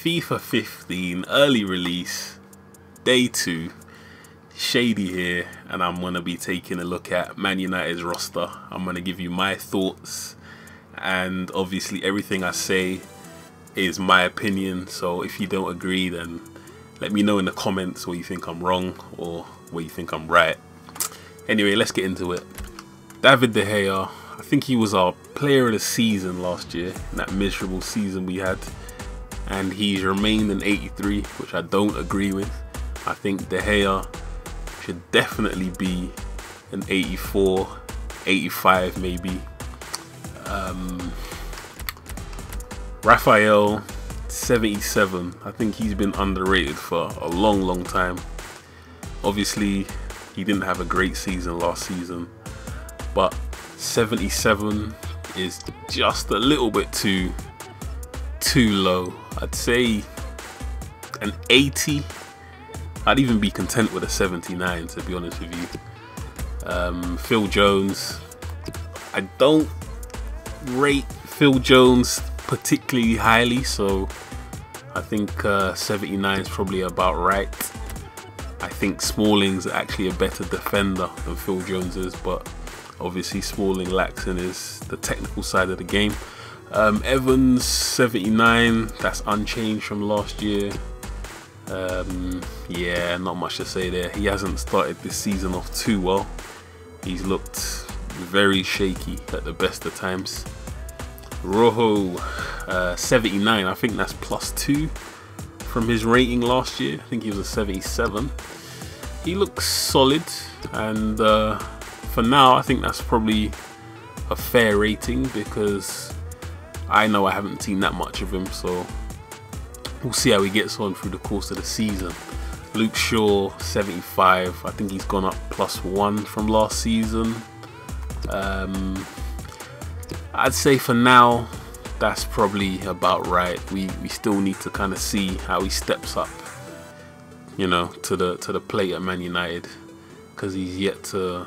FIFA 15 early release, day 2, Shady here, and I'm going to be taking a look at Man United's roster. I'm going to give you my thoughts, and obviously everything I say is my opinion, so if you don't agree, then let me know in the comments where you think I'm wrong or where you think I'm right. Anyway, let's get into it. David De Gea, I think he was our player of the season last year, in that miserable season we had, and he's remained an 83, which I don't agree with. I think De Gea should definitely be an 84, 85 maybe. Raphael, 77. I think he's been underrated for a long time. Obviously, he didn't have a great season last season, but 77 is just a little bit too low. I'd say an 80. I'd even be content with a 79, to be honest with you. Phil Jones, I don't rate Phil Jones particularly highly, so I think 79 is probably about right. I think Smalling's actually a better defender than Phil Jones is, but obviously Smalling lacks in the technical side of the game. Evans, 79, that's unchanged from last year. Yeah, not much to say there. He hasn't started this season off too well. He's looked very shaky at the best of times. Rojo, 79, I think that's +2 from his rating last year. I think he was a 77. He looks solid, and for now I think that's probably a fair rating, because I know I haven't seen that much of him, so we'll see how he gets on through the course of the season. Luke Shaw, 75. I think he's gone up +1 from last season. I'd say for now that's probably about right. We still need to kind of see how he steps up, you know, to the plate at Man United, because he's yet to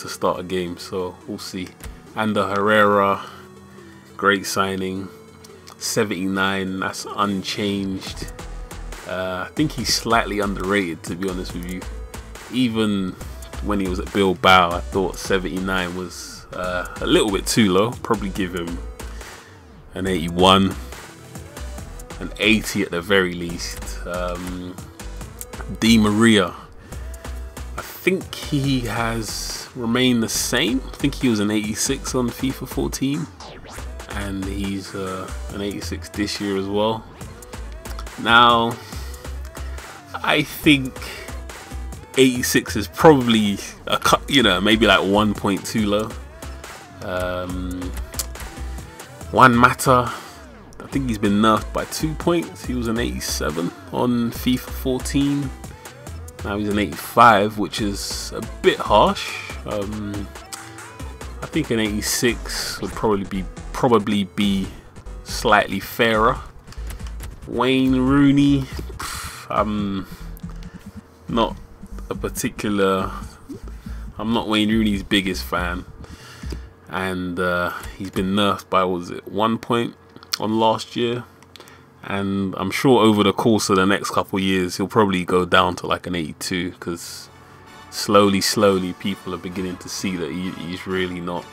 start a game, so we'll see. Ander Herrera, great signing, 79, that's unchanged. I think he's slightly underrated, to be honest with you. Even when he was at Bilbao, I thought 79 was a little bit too low. Probably give him an 81, an 80 at the very least. Di Maria, I think he has remained the same. I think he was an 86 on FIFA 14, and he's an 86 this year as well. Now, I think 86 is probably a cut, you know, maybe like 1 point too low. Juan Mata, I think he's been nerfed by 2 points. He was an 87 on FIFA 14. Now he's an 85, which is a bit harsh. I think an 86 would probably be slightly fairer. Wayne Rooney, I'm not Wayne Rooney's biggest fan, and he's been nerfed by, what was it, 1 point on last year, and I'm sure over the course of the next couple of years he'll probably go down to like an 82, because slowly people are beginning to see that he's really not,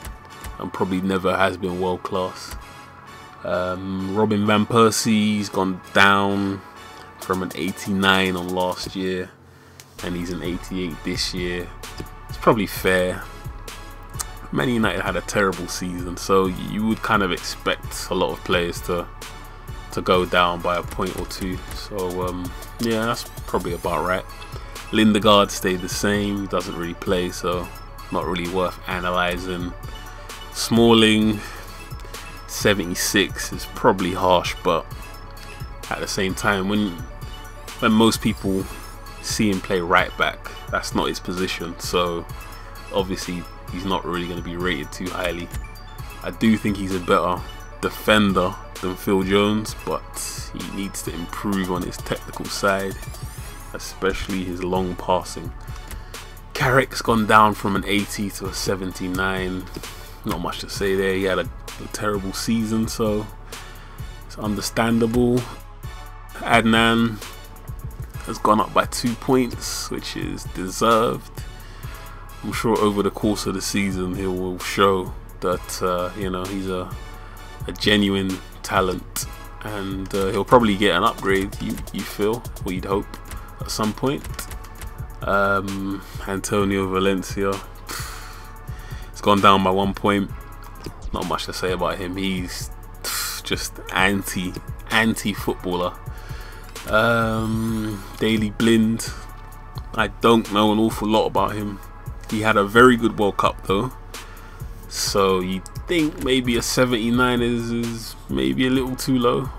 and probably never has been world class. Robin van Persie's gone down from an 89 on last year, and he's an 88 this year. It's probably fair. Man United had a terrible season, so you would kind of expect a lot of players to go down by a point or two. So yeah, that's probably about right. Lindegaard stayed the same. He doesn't really play, so not really worth analysing. Smalling, 76 is probably harsh, but at the same time, when most people see him play right back, that's not his position, so obviously he's not really going to be rated too highly. I do think he's a better defender than Phil Jones, but he needs to improve on his technical side, especially his long passing. Carrick's gone down from an 80 to a 79. Not much to say there. He had a terrible season, so it's understandable. Adnan has gone up by 2 points, which is deserved. I'm sure over the course of the season he will show that you know, he's a genuine talent, and he'll probably get an upgrade. You feel, or you'd hope, at some point. Antonio Valencia, it's gone down by 1 point. Not much to say about him. He's just anti footballer. Daily Blind, I don't know an awful lot about him. He had a very good World Cup though, so you think maybe a 79 is maybe a little too low.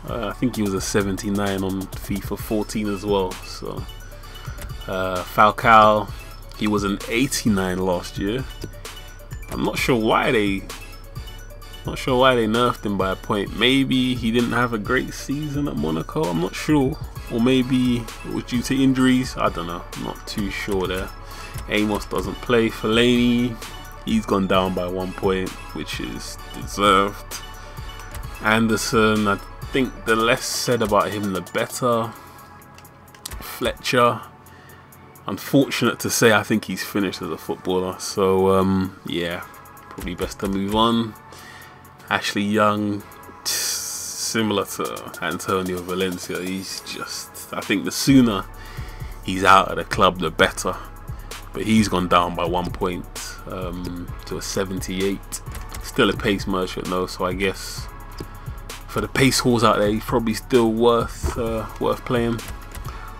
I think he was a 79 on FIFA 14 as well. So Falcao, he was an 89 last year. I'm not sure why they nerfed him by a point. Maybe he didn't have a great season at Monaco, I'm not sure, or maybe it was due to injuries. I don't know, I'm not too sure there. Amos doesn't play. Fellaini, he's gone down by 1 point, which is deserved. Anderson, I think the less said about him the better. Fletcher, unfortunate to say, I think he's finished as a footballer, so yeah, probably best to move on. Ashley Young, similar to Antonio Valencia, he's just, I think the sooner he's out of the club the better, but he's gone down by 1 point to a 78. Still a pace merchant though, so I guess for the pace whores out there, he's probably still worth playing.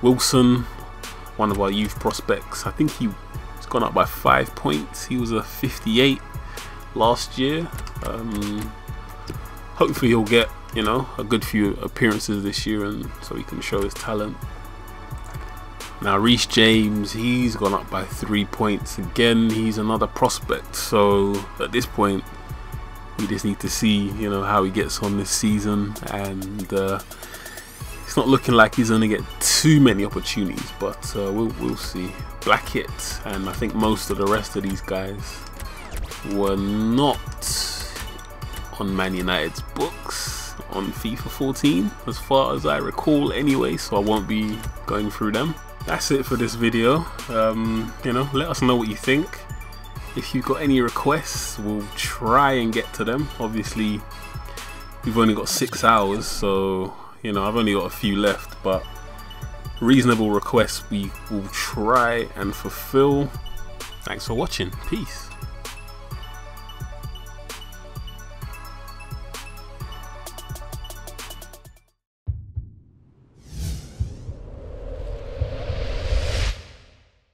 Wilson, one of our youth prospects, I think he's gone up by 5 points. He was a 58 last year. Hopefully he'll get, you know, a good few appearances this year, and so he can show his talent. Now Reece James, he's gone up by 3 points. Again, he's another prospect, so at this point we just need to see, you know, how he gets on this season, and it's not looking like he's going to get too many opportunities, but we'll see. Blackett, and I think most of the rest of these guys were not on Man United's books on FIFA 14, as far as I recall anyway, so I won't be going through them. That's it for this video. You know, let us know what you think. If you've got any requests, we'll try and get to them. Obviously we've only got 6 hours, so you know, I've only got a few left, but reasonable requests we will try and fulfill. Thanks for watching. Peace.